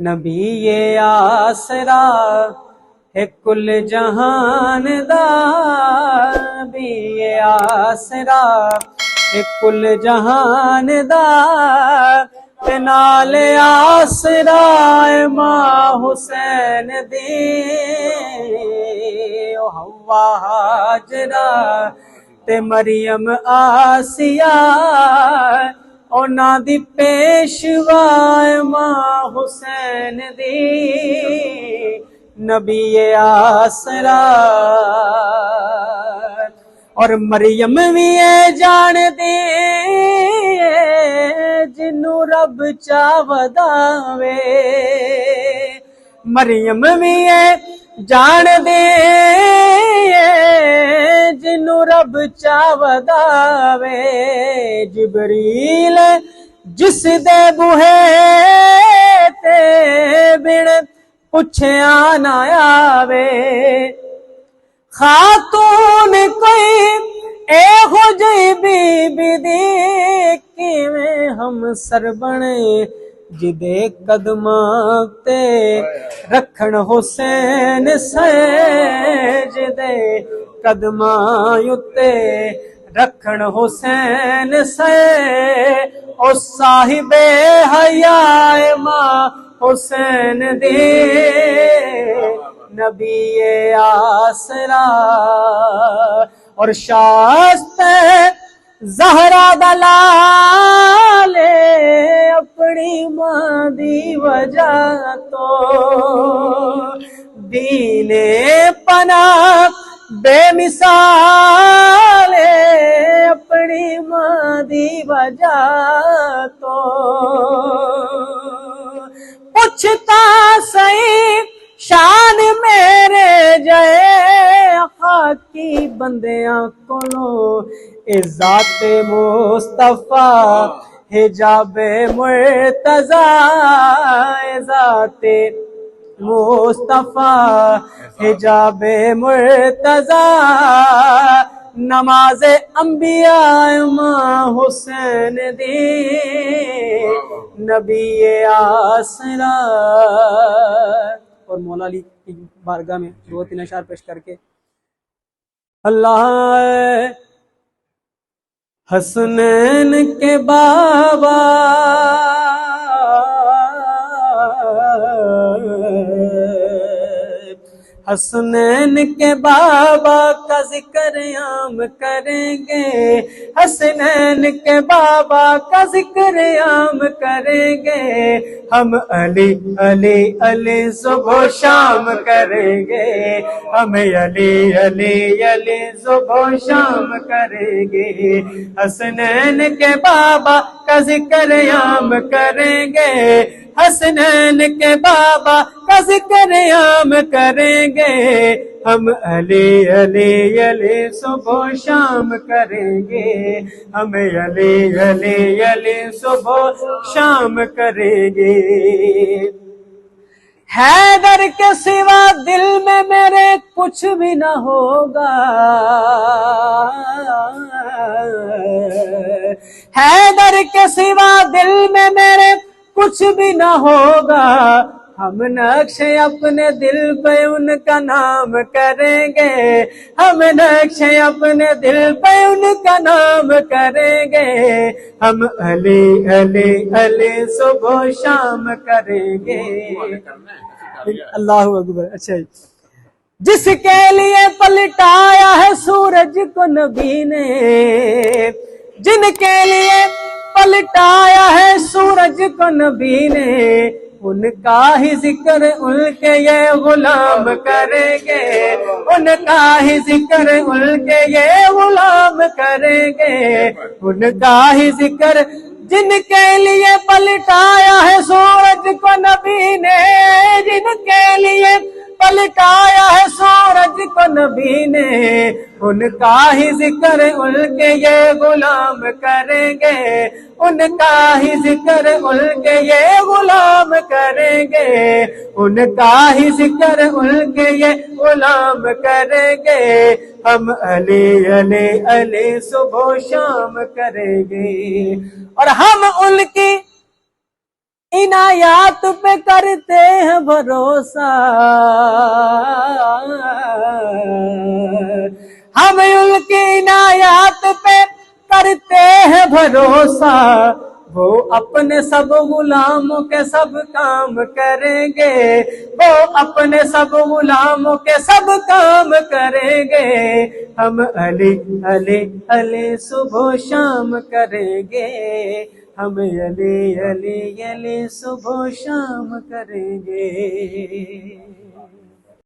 نبی یہ آسرا ہے کل جہان دا، نبی یہ آسرا ہے کل جہان دا، تے نال آسرا ماں حسین دی، او حوا ہاجرہ تے مریم آسیہ، اونا دی پیشوا ماں حسین دی، نبی آسرا اور مریم بھی جان دی جنوں رب چاودا وے، مریم بھی جان دے جنوں رب چاودا وے، جبریل جس دے بوہے تے بن پچھیا نہ آوے، خاتون کوئی اے ہو جئی بی بی دی، کیویں ہم سر بنے جدے قدماں تے رکھن حسین سجدے، قدماں اتے رکھن حسین سے، او صاحب حیا ماں حسین دی، نبی آسرا اور شاست زہرا دلالے اپنی ماں دی وجہ تو، دین پناہ بے مثال اپنی ماں دی وجہ تو، پوچھتا صحیح شان میرے جائے خاکی بندیاں کولوں، اے ذات مصطفیٰ حجاب مرتضی، اے ذات مصطفیٰ حجاب مرتضی، نماز انبیاء ماں حسین دی، نبی آسرا۔ اور مولا علی کی بارگاہ میں 2-3 اشعار پیش کر کے اللہ حسنین کے بابا حسنین کے بابا کا ذکر عام کریں گے، حسنین کے بابا کا ذکر عام کریں گے، ہم علی علی علی صبح و شام کریں گے، ہم علی علی علی صبح و شام کریں گے، حسنین کے بابا کا ذکر عام کریں گے، حسنین کے بابا کا ذکر عام کریں گے، ہم علی علی علی صبح و شام کریں گے، ہم علی علی علی صبح و شام کریں گے، حیدر کے سوا دل میں میرے کچھ بھی نہ ہوگا، حیدر کے سوا دل میں میرے کچھ بھی نہ ہوگا، ہم نقش اپنے دل پہ ان کا نام کریں گے، ہم نقش اپنے دل پہ ان کا نام کریں گے، ہم علی علی علی صبح و شام کریں گے، اللہ اکبر۔ اچھا جس کے لیے پلٹایا ہے سورج کو نبی نے، جن کے لیے پلٹایا ہے سورج کو نبی نے، ان کا ہی ذکر ان کے یہ غلام کریں گے، ان کا ہی ذکر ان کے یہ غلام کریں گے، ان کا ہی ذکر جن کے لیے پلٹایا ہے سورج کو نبی نے، جن کے لیے پلٹایا ہے سورج کو نبی نے، ان کا ہی ذکر ان کے یہ غلام کریں گے، ان کا ہی ذکر ان کے یہ غلام کریں گے، ان کا ہی ذکر ان کے یہ غلام کریں گے، ہم علی علی علی صبح و شام کریں گے، اور ہم ان کی عنایات پہ کرتے ہیں بھروسہ، ہم ان کی عنایات پہ کرتے ہیں بھروسہ، وہ اپنے سب غلاموں کے سب کام کریں گے، وہ اپنے سب غلاموں کے سب کام کریں گے، ہم علی علی علی صبح و شام کریں گے، ہم علی علی علی صبح و شام کریں گے۔